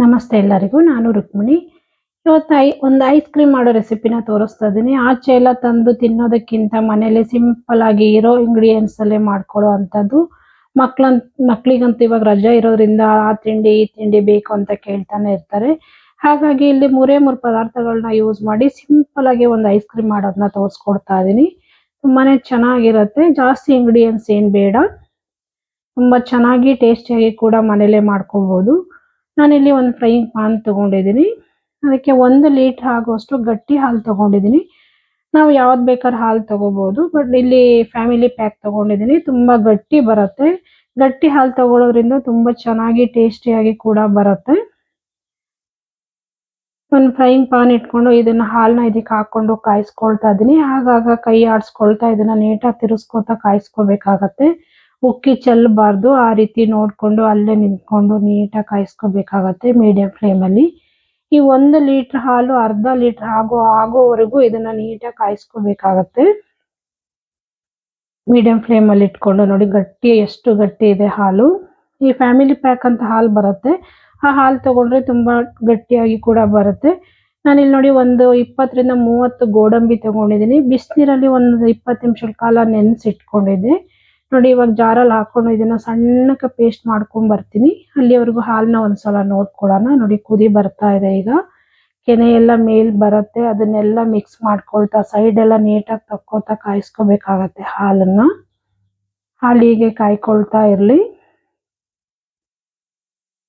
ನಮಸ್ತೆ ಎಲ್ಲರಿಗೂ. ನಾನು ರುಕ್ಮಿಣಿ. ಇವತ್ತು ಒಂದು ಐಸ್ ಕ್ರೀಮ್ ಮಾಡೋ ರೆಸಿಪಿನ ತೋರಿಸ್ತಾ ಇದ್ದೀನಿ. ಆಚೆ ಎಲ್ಲ ತಂದು ತಿನ್ನೋದಕ್ಕಿಂತ ಮನೇಲಿ ಸಿಂಪಲ್ ಆಗಿ ಇರೋ ಇಂಗ್ರೀಡಿಯೆಂಟ್ಸ್ ಅಲ್ಲೇ ಮಾಡ್ಕೊಳ್ಳೋ ಅಂಥದ್ದು. ಮಕ್ಳಿಗಂತೂ ಇವಾಗ ರಜೆ ಇರೋದ್ರಿಂದ ಆ ತಿಂಡಿ ಈ ತಿಂಡಿ ಬೇಕು ಅಂತ ಕೇಳ್ತಾನೆ ಇರ್ತಾರೆ. ಹಾಗಾಗಿ ಇಲ್ಲಿ ಮೂರೇ ಪದಾರ್ಥಗಳನ್ನ ಯೂಸ್ ಮಾಡಿ ಸಿಂಪಲ್ ಆಗಿ ಒಂದು ಐಸ್ ಕ್ರೀಮ್ ಮಾಡೋದನ್ನ ತೋರಿಸ್ಕೊಡ್ತಾ ಇದ್ದೀನಿ. ತುಂಬಾನೇ ಚೆನ್ನಾಗಿರುತ್ತೆ. ಜಾಸ್ತಿ ಇಂಗ್ರೀಡಿಯೆಂಟ್ಸ್ ಏನ್ ಬೇಡ. ತುಂಬಾ ಚೆನ್ನಾಗಿ ಟೇಸ್ಟಿಯಾಗಿ ಕೂಡ ಮನೇಲೆ ಮಾಡ್ಕೋಬಹುದು. ನಾನಿಲ್ಲಿ ಒಂದು ಫ್ರೈಯಿಂಗ್ ಪಾನ್ ತಗೊಂಡಿದ್ದೀನಿ. ಅದಕ್ಕೆ 1 ಲೀಟರ್ ಆಗುವಷ್ಟು ಗಟ್ಟಿ ಹಾಲು ತಗೊಂಡಿದ್ದೀನಿ. ನಾವು ಯಾವ್ದು ಬೇಕಾದ್ರೂ ಹಾಲು ತಗೋಬಹುದು. ಬಟ್ ಇಲ್ಲಿ ಫ್ಯಾಮಿಲಿ ಪ್ಯಾಕ್ ತಗೊಂಡಿದ್ದೀನಿ. ತುಂಬಾ ಗಟ್ಟಿ ಬರುತ್ತೆ. ಗಟ್ಟಿ ಹಾಲು ತಗೊಳ್ಳೋದ್ರಿಂದ ತುಂಬಾ ಚೆನ್ನಾಗಿ ಟೇಸ್ಟಿಯಾಗಿ ಕೂಡ ಬರುತ್ತೆ. ಒಂದು ಫ್ರೈಯಿಂಗ್ ಪಾನ್ ಇಟ್ಕೊಂಡು ಇದನ್ನ ಹಾಲನ್ನ ಇದಕ್ಕೆ ಹಾಕೊಂಡು ಕಾಯಿಸ್ಕೊಳ್ತಾ ಇದ್ದೀನಿ. ಆಗಾಗ ಕೈ ಆಡಿಸ್ಕೊಳ್ತಾ ಇದನ್ನ ನೀಟಾಗಿ ತಿರುಗಿಸ್ಕೊತಾ ಕಾಯಿಸ್ಕೋಬೇಕಾಗತ್ತೆ. ಉಕ್ಕಿ ಚೆಲ್ಲಬಾರ್ದು. ಆ ರೀತಿ ನೋಡ್ಕೊಂಡು ಅಲ್ಲೇ ನಿಂತ್ಕೊಂಡು ನೀಟಾಗಿ ಕಾಯಿಸ್ಕೋಬೇಕಾಗತ್ತೆ ಮೀಡಿಯಂ ಫ್ಲೇಮಲ್ಲಿ. ಈ 1 ಲೀಟರ್ ಹಾಲು ಅರ್ಧ ಲೀಟರ್ ಆಗೋವರೆಗೂ ಇದನ್ನ ನೀಟಾಗಿ ಕಾಯಿಸ್ಕೋಬೇಕಾಗತ್ತೆ. ಮೀಡಿಯಂ ಫ್ಲೇಮಲ್ಲಿ ಇಟ್ಕೊಂಡು ನೋಡಿ ಎಷ್ಟು ಗಟ್ಟಿ ಇದೆ ಹಾಲು. ಈ ಫ್ಯಾಮಿಲಿ ಪ್ಯಾಕ್ ಅಂತ ಹಾಲು ಬರುತ್ತೆ. ಆ ಹಾಲು ತಗೊಂಡ್ರೆ ತುಂಬಾ ಗಟ್ಟಿಯಾಗಿ ಕೂಡ ಬರುತ್ತೆ. ನಾನಿಲ್ಲಿ ನೋಡಿ ಒಂದು 20 ರಿಂದ 30 ಗೋಡಂಬಿ ತಗೊಂಡಿದ್ದೀನಿ. ಬಿಸಿನೀರಲ್ಲಿ ಒಂದು 20 ನಿಮಿಷದ ಕಾಲ ನೆನೆಸಿಟ್ಕೊಂಡಿದ್ದೆ. ನೋಡಿ ಇವಾಗ ಜಾರಲ್ಲಿ ಹಾಕೊಂಡು ಇದನ್ನ ಸಣ್ಣಕ್ಕೆ ಪೇಸ್ಟ್ ಮಾಡ್ಕೊಂಡ್ ಬರ್ತೀನಿ. ಅಲ್ಲಿವರೆಗೂ ಹಾಲನ್ನ ಒಂದ್ಸಲ ನೋಡ್ಕೊಳ್ಳೋಣ. ನೋಡಿ ಕುದಿ ಬರ್ತಾ ಇದೆ ಈಗ. ಕೆನೆ ಎಲ್ಲ ಮೇಲ್ ಬರುತ್ತೆ. ಅದನ್ನೆಲ್ಲ ಮಿಕ್ಸ್ ಮಾಡ್ಕೊಳ್ತಾ ಸೈಡ್ ಎಲ್ಲ ನೀಟಾಗಿ ತಕ್ಕೋತಾ ಕಾಯಿಸ್ಕೋಬೇಕಾಗತ್ತೆ ಹಾಲನ್ನ. ಹಾಲಿಗೆ ಕಾಯ್ಕೊಳ್ತಾ ಇರ್ಲಿ.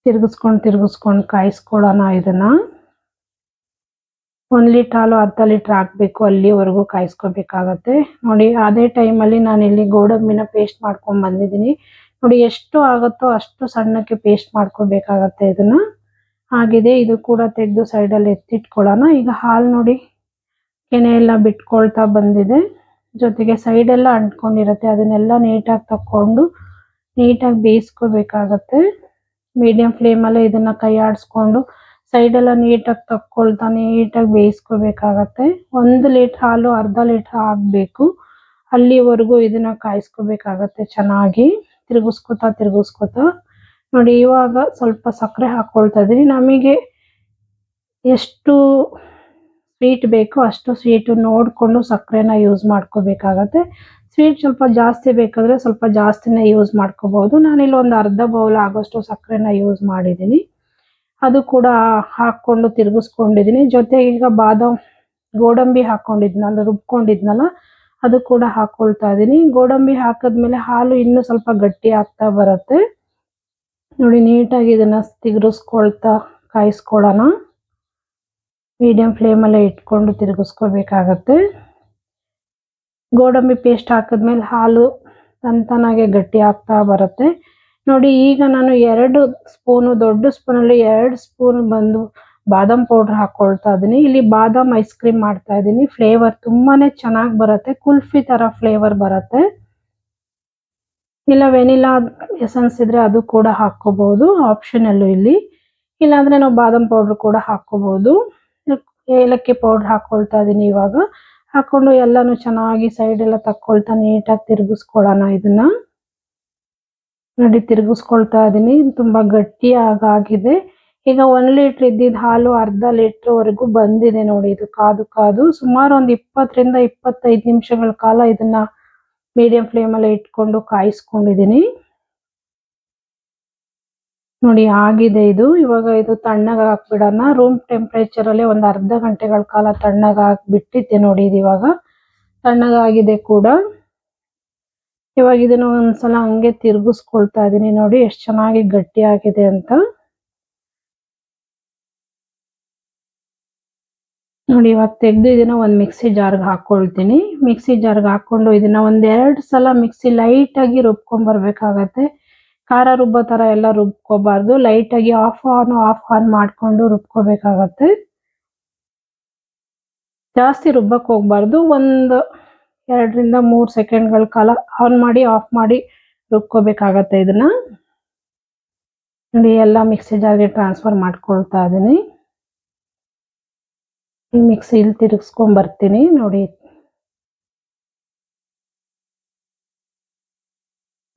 ತಿರ್ಗಿಸ್ಕೊಂಡು ಕಾಯಿಸ್ಕೊಳ್ಳೋಣ ಇದನ್ನ. 1 ಲೀಟರ್ ಹಾಲು ಅರ್ಧ ಲೀಟರ್ ಹಾಕ್ಬೇಕು. ಅಲ್ಲಿವರೆಗೂ ಕಾಯಿಸ್ಕೋಬೇಕಾಗತ್ತೆ. ನೋಡಿ ಅದೇ ಟೈಮಲ್ಲಿ ನಾನಿಲ್ಲಿ ಗೋಡಂಬಿನ ಪೇಸ್ಟ್ ಮಾಡ್ಕೊಂಡ್ ಬಂದಿದ್ದೀನಿ. ನೋಡಿ ಎಷ್ಟು ಆಗುತ್ತೋ ಅಷ್ಟು ಸಣ್ಣಕ್ಕೆ ಪೇಸ್ಟ್ ಮಾಡ್ಕೋಬೇಕಾಗತ್ತೆ ಇದನ್ನ. ಆಗಿದೆ. ಇದು ಕೂಡ ತೆಗೆದು ಸೈಡಲ್ಲಿ ಎತ್ತಿಟ್ಕೊಳ್ಳೋಣ. ಈಗ ಹಾಲು ನೋಡಿ ಕೆನೆ ಎಲ್ಲ ಬಿಟ್ಕೊಳ್ತಾ ಬಂದಿದೆ. ಜೊತೆಗೆ ಸೈಡ್ ಎಲ್ಲ ಅಂಟ್ಕೊಂಡಿರುತ್ತೆ. ಅದನ್ನೆಲ್ಲ ನೀಟಾಗಿ ತಕ್ಕೊಂಡು ನೀಟಾಗಿ ಬೇಯಿಸ್ಕೋಬೇಕಾಗತ್ತೆ. ಮೀಡಿಯಂ ಫ್ಲೇಮಲ್ಲೇ ಇದನ್ನ ಕೈ ಆಡಿಸ್ಕೊಂಡು ಸೈಡ್ ಎಲ್ಲ ನೀಟಾಗಿ ತಕ್ಕೊಳ್ತಾ ನೀಟಾಗಿ ಬೇಯಿಸ್ಕೋಬೇಕಾಗತ್ತೆ. 1 ಲೀಟರ್ ಹಾಲು ಅರ್ಧ ಲೀಟರ್ ಆಗ್ಬೇಕು. ಅಲ್ಲಿವರೆಗೂ ಇದನ್ನ ಕಾಯಿಸ್ಕೋಬೇಕಾಗತ್ತೆ ಚೆನ್ನಾಗಿ. ತಿರ್ಗಿಸ್ಕೊತಾ ನೋಡಿ ಇವಾಗ ಸ್ವಲ್ಪ ಸಕ್ಕರೆ ಹಾಕೊಳ್ತಾ ಇದೀನಿ. ನಮಗೆ ಎಷ್ಟು ಸ್ವೀಟ್ ಬೇಕೋ ಅಷ್ಟು ಸ್ವೀಟ್ ನೋಡ್ಕೊಂಡು ಸಕ್ಕರೆನ ಯೂಸ್ ಮಾಡ್ಕೋಬೇಕಾಗತ್ತೆ. ಸ್ವೀಟ್ ಸ್ವಲ್ಪ ಜಾಸ್ತಿ ಬೇಕಾದ್ರೆ ಸ್ವಲ್ಪ ಜಾಸ್ತಿನೇ ಯೂಸ್ ಮಾಡ್ಕೋಬಹುದು. ನಾನಿಲ್ಲಿ ಒಂದು ಅರ್ಧ ಬೌಲ್ ಆಗೋಷ್ಟು ಸಕ್ಕರೆನ ಯೂಸ್ ಮಾಡಿದ್ದೀನಿ. ಅದು ಕೂಡ ಹಾಕೊಂಡು ತಿರ್ಗಿಸ್ಕೊಂಡಿದ್ದೀನಿ. ಜೊತೆಗೆ ಈಗ ಗೋಡಂಬಿ ರುಬ್ಕೊಂಡಿದ್ನಲ್ಲ ಅದು ಕೂಡ ಹಾಕೊಳ್ತಾ ಇದೀನಿ. ಗೋಡಂಬಿ ಹಾಕಿದ್ಮೇಲೆ ಹಾಲು ಇನ್ನೂ ಸ್ವಲ್ಪ ಗಟ್ಟಿ ಆಗ್ತಾ ಬರುತ್ತೆ. ನೋಡಿ ನೀಟಾಗಿ ಇದನ್ನ ತಿರ್ಗಿಸ್ಕೊಳ್ತಾ ಕಾಯಿಸ್ಕೊಳ್ಳೋಣ. ಮೀಡಿಯಂ ಫ್ಲೇಮಲ್ಲೇ ಇಟ್ಕೊಂಡು ತಿರ್ಗಿಸ್ಕೋಬೇಕಾಗತ್ತೆ. ಗೋಡಂಬಿ ಪೇಸ್ಟ್ ಹಾಕಿದ್ಮೇಲೆ ಹಾಲು ತಂತಾನಾಗೆ ಗಟ್ಟಿ ಆಗ್ತಾ ಬರುತ್ತೆ. ನೋಡಿ ಈಗ ನಾನು 2 ಸ್ಪೂನು ದೊಡ್ಡ ಸ್ಪೂನಲ್ಲಿ 2 ಸ್ಪೂನ್ ಬಂದು ಬಾದಾಮ್ ಪೌಡರ್ ಹಾಕೊಳ್ತಾ ಇದೀನಿ. ಇಲ್ಲಿ ಬಾದಾಮ್ ಐಸ್ ಕ್ರೀಮ್ ಮಾಡ್ತಾ ಇದೀನಿ. ಫ್ಲೇವರ್ ತುಂಬಾನೇ ಚೆನ್ನಾಗಿ ಬರುತ್ತೆ. ಕುಲ್ಫಿ ತರ ಫ್ಲೇವರ್ ಬರುತ್ತೆ. ಇಲ್ಲ ವೆನಿಲಾ ಎಸೆನ್ಸ್ ಇದ್ರೆ ಅದು ಕೂಡ ಹಾಕೋಬಹುದು. ಆಪ್ಷನಲ್ ಇಲ್ಲಿ. ಇಲ್ಲಾಂದ್ರೆ ನಾವು ಬಾದಾಮ್ ಪೌಡರ್ ಕೂಡ ಹಾಕೋಬಹುದು. ಏಲಕ್ಕಿ ಪೌಡರ್ ಹಾಕೊಳ್ತಾ ಇದೀನಿ ಇವಾಗ. ಹಾಕೊಂಡು ಎಲ್ಲಾನು ಚೆನ್ನಾಗಿ ಸೈಡ್ ಎಲ್ಲ ತಕ್ಕೊಳ್ತಾ ನೀಟಾಗಿ ತಿರ್ಗಿಸ್ಕೊಳ್ಳೋಣ ಇದನ್ನ. ನೋಡಿ ತಿರ್ಗಿಸ್ಕೊಳ್ತಾ ಇದೀನಿ. ತುಂಬಾ ಗಟ್ಟಿಯಾಗಿದೆ. ಈಗ 1 ಲೀಟರ್ ಇದ್ದಿದ್ದ ಹಾಲು ಅರ್ಧ ಲೀಟರ್ ವರೆಗೂ ಬಂದಿದೆ ನೋಡಿ. ಇದು ಕಾದು ಸುಮಾರು ಒಂದು 20 ರಿಂದ 25 ನಿಮಿಷಗಳ ಕಾಲ ಇದನ್ನ ಮೀಡಿಯಂ ಫ್ಲೇಮಲ್ಲಿ ಇಟ್ಕೊಂಡು ಕಾಯಿಸ್ಕೊಂಡಿದ್ದೀನಿ. ನೋಡಿ ಆಗಿದೆ ಇದು. ಇವಾಗ ಇದು ತಣ್ಣಗೆ ಹಾಕ್ಬಿಡೋಣ. ರೂಮ್ ಟೆಂಪರೇಚರ್ ಅಲ್ಲೇ ಒಂದು ಅರ್ಧ ಗಂಟೆಗಳ ಕಾಲ ತಣ್ಣಗೆ ಹಾಕ್ಬಿಟ್ಟಿದ್ದೆ ನೋಡಿ. ಇದು ಇವಾಗ ತಣ್ಣಗಾಗಿದೆ ಕೂಡ. ಇವಾಗ ಇದನ್ನ ಒಂದ್ಸಲ ಹಂಗೆ ತಿರ್ಗಿಸ್ಕೊಳ್ತಾ ಇದೀನಿ. ನೋಡಿ ಎಷ್ಟು ಚೆನ್ನಾಗಿ ಗಟ್ಟಿ ಆಗಿದೆ ಅಂತ. ನೋಡಿ ಇವಾಗ ತೆಗೆದು ಇದನ್ನ ಒಂದು ಮಿಕ್ಸಿ ಜಾರ್ಗೆ ಹಾಕೊಳ್ತೀನಿ. ಮಿಕ್ಸಿ ಜಾರ್ಗೆ ಹಾಕೊಂಡು ಇದನ್ನ 1-2 ಸಲ ಮಿಕ್ಸಿ ಲೈಟ್ ಆಗಿ ರುಬ್ಕೊಂಡ್ ಬರ್ಬೇಕಾಗತ್ತೆ. ಖಾರ ರುಬ್ಬೋ ತರ ಎಲ್ಲ ರುಬ್ಕೋಬಾರ್ದು. ಲೈಟ್ ಆಗಿ ಆಫ್ ಆನ್ ಮಾಡ್ಕೊಂಡು ರುಬ್ಕೋಬೇಕಾಗತ್ತೆ. ಜಾಸ್ತಿ ರುಬ್ಬಕ್ ಹೋಗ್ಬಾರ್ದು. 2 ರಿಂದ 3 ಸೆಕೆಂಡ್ಗಳ ಕಾಲ ಆನ್ ಮಾಡಿ ಆಫ್ ಮಾಡಿ ರುಬ್ಕೋಬೇಕಾಗತ್ತೆ ಇದನ್ನ. ನೋಡಿ ಎಲ್ಲ ಮಿಕ್ಸಿ ಜಾರ್ಗೆ ಟ್ರಾನ್ಸ್ಫರ್ ಮಾಡ್ಕೊಳ್ತಾ ಇದೀನಿ. ಈ ಮಿಕ್ಸಿಲಿ ತಿರುಗಿಸ್ಕೊಂಡ್ ಬರ್ತೀನಿ ನೋಡಿ.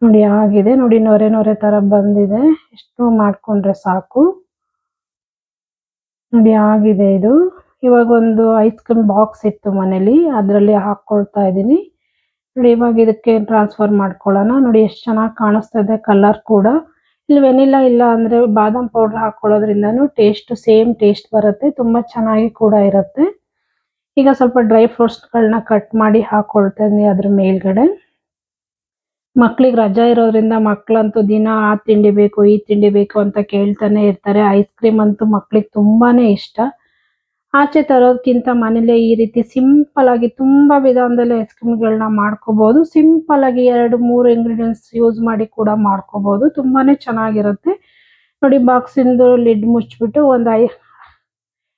ನೋಡಿ ಆಗಿದೆ. ನೋಡಿ ನೊರೆ ತರ ಬಂದಿದೆ. ಎಷ್ಟು ಮಾಡ್ಕೊಂಡ್ರೆ ಸಾಕು. ನೋಡಿ ಆಗಿದೆ ಇದು. ಇವಾಗ ಒಂದು ಐಸ್ ಕ್ರೀಮ್ ಬಾಕ್ಸ್ ಇತ್ತು ಮನೇಲಿ, ಅದರಲ್ಲಿ ಹಾಕ್ಕೊಳ್ತಾ ಇದ್ದೀನಿ. ನೋಡಿ ಇವಾಗ ಇದಕ್ಕೆ ಟ್ರಾನ್ಸ್ಫರ್ ಮಾಡ್ಕೊಳ್ಳೋಣ. ನೋಡಿ ಎಷ್ಟು ಚೆನ್ನಾಗಿ ಕಾಣಿಸ್ತಾ ಇದೆ ಕಲರ್ ಕೂಡ. ಇಲ್ಲಿ ವೆನಿಲಾ ಇಲ್ಲ ಅಂದ್ರೆ ಬಾದಾಮ್ ಪೌಡರ್ ಹಾಕೊಳ್ಳೋದ್ರಿಂದನೂ ಟೇಸ್ಟ್ ಸೇಮ್ ಟೇಸ್ಟ್ ಬರುತ್ತೆ, ತುಂಬಾ ಚೆನ್ನಾಗಿ ಕೂಡ ಇರುತ್ತೆ. ಈಗ ಸ್ವಲ್ಪ ಡ್ರೈ ಫ್ರೂಟ್ಸ್ಗಳನ್ನ ಕಟ್ ಮಾಡಿ ಹಾಕೊಳ್ತಾ ಇದ್ದೀನಿ ಅದ್ರ ಮೇಲ್ಗಡೆ. ಮಕ್ಳಿಗೆ ರಜಾ ಇರೋದ್ರಿಂದ ಮಕ್ಳಂತೂ ದಿನ ಆ ತಿಂಡಿ ಬೇಕು ಈ ತಿಂಡಿ ಬೇಕು ಅಂತ ಕೇಳ್ತಾನೆ ಇರ್ತಾರೆ. ಐಸ್ ಕ್ರೀಮ್ ಅಂತೂ ಮಕ್ಳಿಗೆ ತುಂಬಾನೇ ಇಷ್ಟ. ಆಚೆ ತರೋದ್ಕಿಂತ ಮನೇಲೆ ಈ ರೀತಿ ಸಿಂಪಲ್ ಆಗಿ ತುಂಬಾ ವಿಧಾನದಲ್ಲಿ ಐಸ್ ಕ್ರೀಮ್ಗಳನ್ನ ಮಾಡ್ಕೋಬಹುದು. ಸಿಂಪಲ್ ಆಗಿ 2-3 ಇಂಗ್ರೀಡಿಯೆಂಟ್ಸ್ ಯೂಸ್ ಮಾಡಿ ಕೂಡ ಮಾಡ್ಕೋಬಹುದು. ತುಂಬಾನೇ ಚೆನ್ನಾಗಿರುತ್ತೆ. ನೋಡಿ ಬಾಕ್ಸ್ ಇಂದು ಲಿಡ್ ಮುಚ್ಚಿಬಿಟ್ಟು ಒಂದು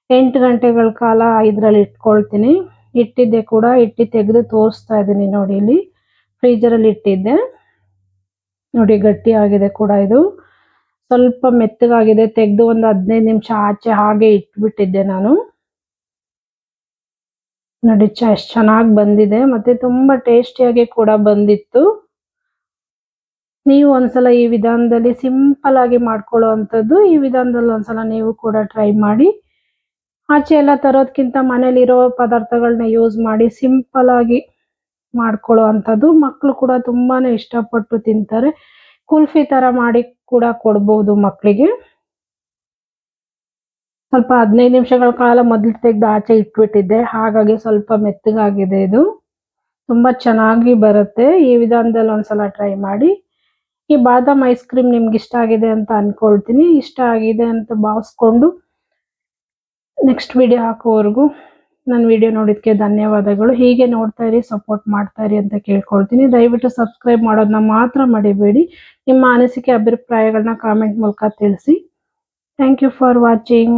8 ಗಂಟೆಗಳ ಕಾಲ ಇದ್ರಲ್ಲಿ ಇಟ್ಕೊಳ್ತೀನಿ. ಇಟ್ಟಿದ್ದೆ ಕೂಡ, ಇಟ್ಟು ತೆಗೆದು ತೋರಿಸ್ತಾ ಇದ್ದೀನಿ ನೋಡಿ. ಇಲ್ಲಿ ಫ್ರೀಜರ್ ಅಲ್ಲಿ ಇಟ್ಟಿದ್ದೆ ನೋಡಿ, ಗಟ್ಟಿ ಆಗಿದೆ ಕೂಡ ಇದು. ಸ್ವಲ್ಪ ಮೆತ್ತಗಾಗಿದೆ. ತೆಗೆದು ಒಂದು 15 ನಿಮಿಷ ಆಚೆ ಹಾಗೆ ಇಟ್ಬಿಟ್ಟಿದ್ದೆ ನಾನು. ನೋಡಿ ಎಷ್ಟು ಚೆನ್ನಾಗಿ ಬಂದಿದೆ, ಮತ್ತೆ ತುಂಬಾ ಟೇಸ್ಟಿಯಾಗಿ ಕೂಡ ಬಂದಿತ್ತು. ನೀವು ಒಂದ್ಸಲ ಈ ವಿಧಾನದಲ್ಲಿ ಸಿಂಪಲ್ ಆಗಿ ಮಾಡ್ಕೊಳ್ಳುವಂಥದ್ದು ಈ ವಿಧಾನದಲ್ಲಿ ಒಂದ್ಸಲ ನೀವು ಕೂಡ ಟ್ರೈ ಮಾಡಿ. ಆಚೆ ಎಲ್ಲ ತರೋದ್ಕಿಂತ ಮನೇಲಿರೋ ಪದಾರ್ಥಗಳನ್ನ ಯೂಸ್ ಮಾಡಿ ಸಿಂಪಲ್ ಆಗಿ ಮಾಡ್ಕೊಳ್ಳುವಂಥದ್ದು. ಮಕ್ಕಳು ಕೂಡ ತುಂಬಾನೇ ಇಷ್ಟಪಟ್ಟು ತಿಂತಾರೆ. ಕುಲ್ಫಿ ತರ ಮಾಡಿ ಕೂಡ ಕೊಡ್ಬೋದು ಮಕ್ಕಳಿಗೆ. ಸ್ವಲ್ಪ 15 ನಿಮಿಷಗಳ ಕಾಲ ಮೊದಲು ತೆಗೆದು ಆಚೆ ಇಟ್ಬಿಟ್ಟಿದ್ದೆ, ಹಾಗಾಗಿ ಸ್ವಲ್ಪ ಮೆತ್ತಗಾಗಿದೆ ಇದು. ತುಂಬಾ ಚೆನ್ನಾಗಿ ಬರುತ್ತೆ. ಈ ವಿಧಾನದಲ್ಲಿ ಒಂದ್ಸಲ ಟ್ರೈ ಮಾಡಿ. ಈ ಬಾದಾಮ್ ಐಸ್ ಕ್ರೀಮ್ ನಿಮ್ಗೆ ಇಷ್ಟ ಆಗಿದೆ ಅಂತ ಅನ್ಕೊಳ್ತೀನಿ. ಇಷ್ಟ ಆಗಿದೆ ಅಂತ ಭಾವಿಸ್ಕೊಂಡು ನೆಕ್ಸ್ಟ್ ವಿಡಿಯೋ ಹಾಕೋವರೆಗೂ ನನ್ನ ವಿಡಿಯೋ ನೋಡಿದ್ಕೆ ಧನ್ಯವಾದಗಳು. ಹೀಗೆ ನೋಡ್ತಾ ಇರಿ, ಸಪೋರ್ಟ್ ಮಾಡ್ತಾ ಇರಿ ಅಂತ ಕೇಳ್ಕೊಳ್ತೀನಿ. ದಯವಿಟ್ಟು ಸಬ್ಸ್ಕ್ರೈಬ್ ಮಾಡೋದನ್ನ ಮಾತ್ರ ಮರಿಬೇಡಿ. ನಿಮ್ಮ ಅನಿಸಿಕೆ ಅಭಿಪ್ರಾಯಗಳನ್ನ ಕಾಮೆಂಟ್ ಮೂಲಕ ತಿಳಿಸಿ. Thank you for watching.